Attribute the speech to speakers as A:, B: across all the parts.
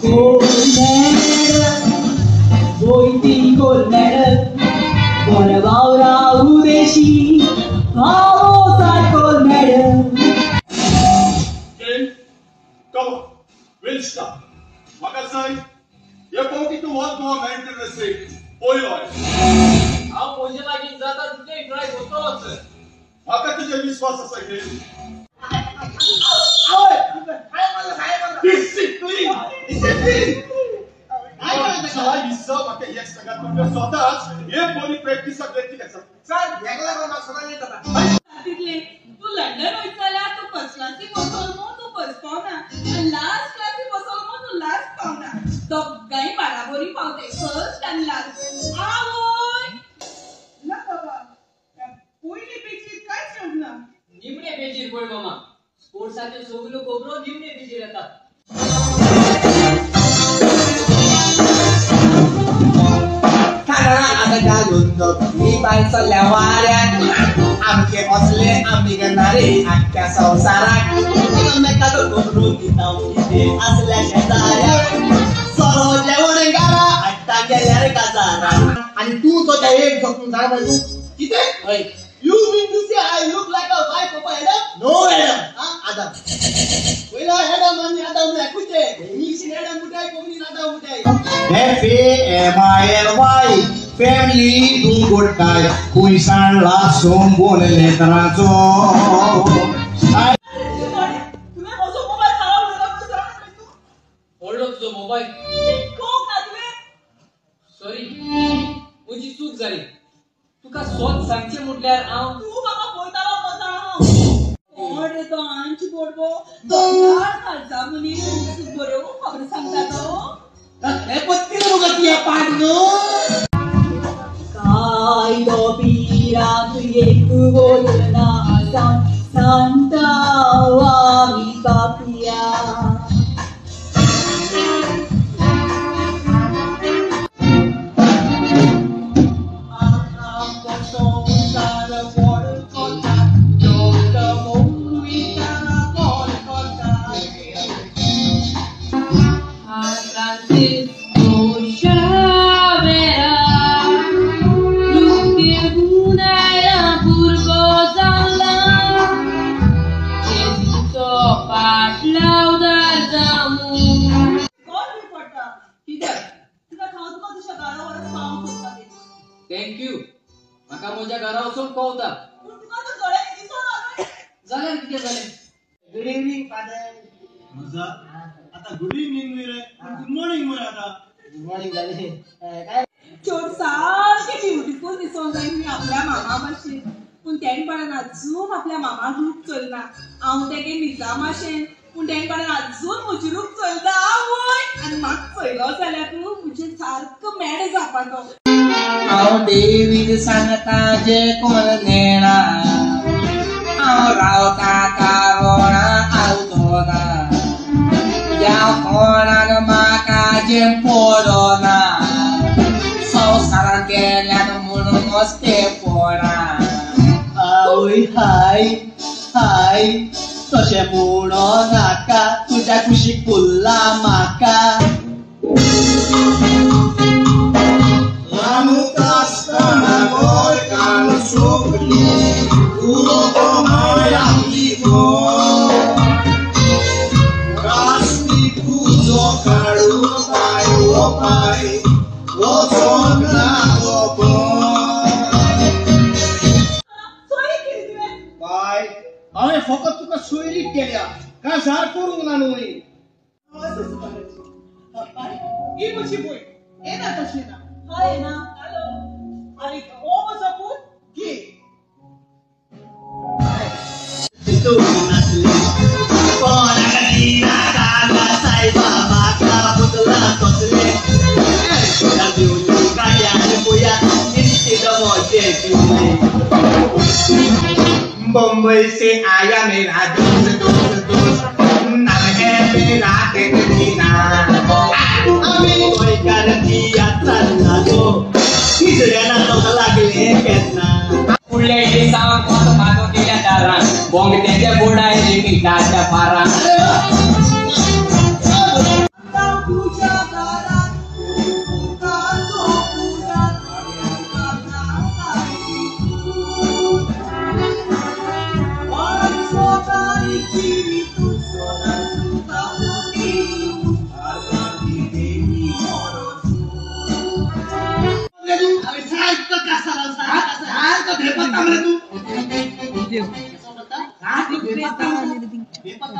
A: Gold medal, waiting gold medal. What about our Udeshi? How that gold medal?
B: Game, come on, we'll start. Makasai, you're going to want to amend the receipt. Oil.
C: How मुझे लगी ज़्यादा जितने drive होता है sir.
B: Maka तुझे विश्वास असा है। Discipline. चला इससे मके एक संगत में स्वतःच ये पूरी प्रैक्टिस करती कैसा?
D: सर, यागला को मार्क्स नहीं देता।
E: तिथले तू लंडन वयताल्या तू फर्स्ट क्लासी बसवल मो तू फर्स्ट पावना आणि लास्ट क्लासी बसवल मो तू लास्ट पावना दोगांय बराबरी पावते फर्स्ट आणि लास्ट आवय ना बाबा पयली पेजीर कांयच नव्हना
C: निमणे पेजीर पड मामा स्पोर्ट्साचे सगळो कोबरो निमणे पेजीर येतात
D: आता घालून मी बायचल्या वाऱ्यात आमचे असले आम्ही घेणारे अख्ख्या संसारात मेकाचो कोबरू दिता किती असल्या शेजाऱ्यात सर्व जेवण गारा आत्ता गेल्यार गाजारा आणि तू तो त्या एक झोपून जा तू किती You mean to say I look like a wife of Adam? No, Adam. Adam. Well, Adam and Adam like kuche. Mix in Adam kutai, kobri Adam kutai.
F: F-A-M-I-L-Y Family do good guy. Kuisan la sombon letrazo.
E: तुम्ही असो mobile चालवला का
C: ओळखलो तुझो mobile
E: कोक ना तुम्ही
C: sorry मुझी चूक झाली तुका स्वत सांगचे म्हटल्यार हांव
E: तू बाबा बोलताला मजा कोण रे तो आंच बोडबो दोनार खालचा मुनी तू बरो खबर सांगता तो
D: हे पत्ती रोगती पाडनो
A: काय दो पीरा तू एक बोलना Santa Wami Papia.
C: Thank you माका माझ्या घरा वचून कळता जाल्यार कितें जालें
D: गुड इव्हनिंग फादर
B: मजा आता गुड इव्हनिंग रे गुड मॉर्निंग मरे आता
D: गुड मॉर्निंग झाले काय
E: चोर सारखे ब्युटिफुल दिसून जाय मी आपल्या मामा भाशेन पूण तेणपणान अजून आपल्या मामा रूप चलना हांव तेगे निजामाशेन पूण तेणपणान अजून म्हजी रूप चलता आवय आनी म्हाका चयलो जाल्यार तूं म्हजें सारको मॅड जापाचो
D: हांव देवीक सांगता जे कोण नेणा हांव रावता कारोणा आवतोना या कोणान म्हाका जे पडोना संवसारान गेल्यान म्हणून मस्ते पोणा आवय हाय हाय तशें म्हणो नाका तुज्या कुशीक फुल्ला म्हाका
F: हांवें फकत तुका सोयरीक केल्या काय जार करूंक ना न्हू
E: ही म्हजी भूय येना तशी ना हय ना हॅलो आनी हो म्हजो पूत घे
D: मुंबई से आया मेरा दोस्त नाम है मेरा केतना आम्ही कोई कर दिया चलना तो किसऱ्याना लोक लागले केतना
C: फुडल्या दिसांक कसो मागो केल्या दारान बोंगट्याच्या गोडाय मिठाच्या पारान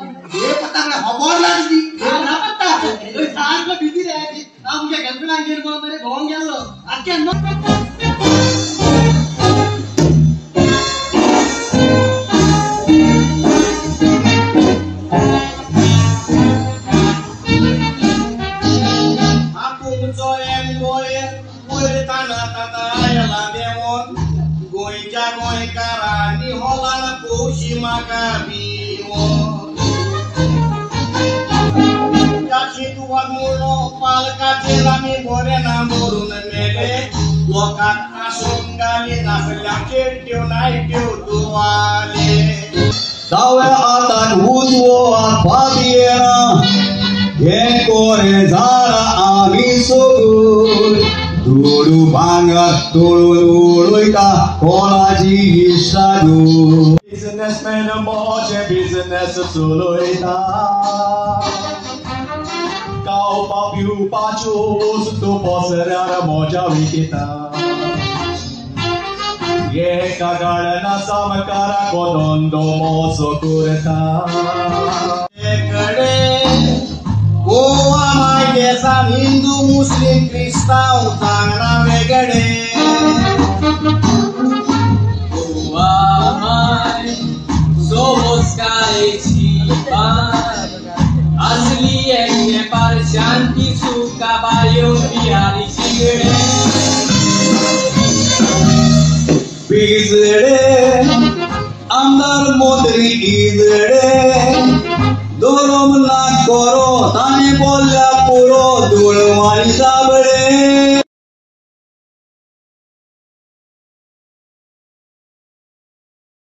F: ये पता नहीं खबर लगी
D: ना पता तो साथ में बिजी रहेगी हम क्या गर्लफ्रेंड आगे बोल मेरे भोंग गया लो आके Karani holana pushi makabimo Kashi tuan mulo pal kacelami bore namurun mele Lokat asum gali naselang cio naik cio tuale
A: Tawe atan huzwo atpadiera Yen kore zara amisogur Dulu banget, dulu ika kolaji isadu Businessman moje business dulu ita Kau papiu pacu sutu poserara moja wikita Ye kagalana samakara kodondo moso kureta
D: Ekade Goa mai desa Hindu Muslim Kristau tangna megade
C: Goa mai somos Caetiba asli enge par shanti sukha bayo bihari chigde
A: Bizde andar modri izde Dorom na koro tane bolla puro dulmani sabde